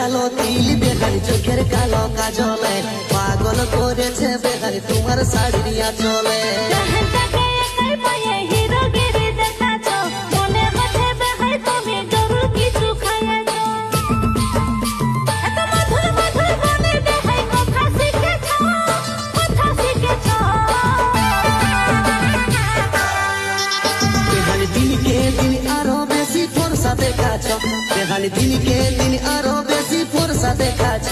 কালো তিল বেহাই চোখের কালো কাজলে পাগল করেছে বেহাই তোমার শাড়িয়া চলে বেহালি দিনকে দিন আরো বেশি ফোরসা দেখাছ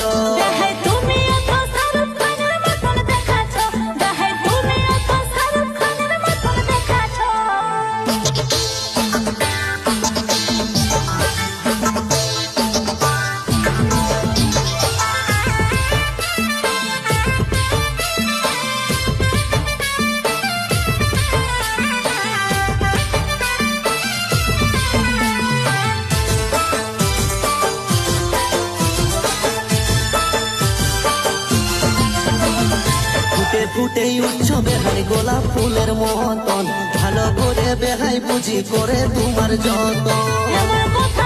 ফুটে উচ্চ বেহাই গোলাপ ফুলের মতন ভালো করে বেহাই বুঝি করে তোমার যতন।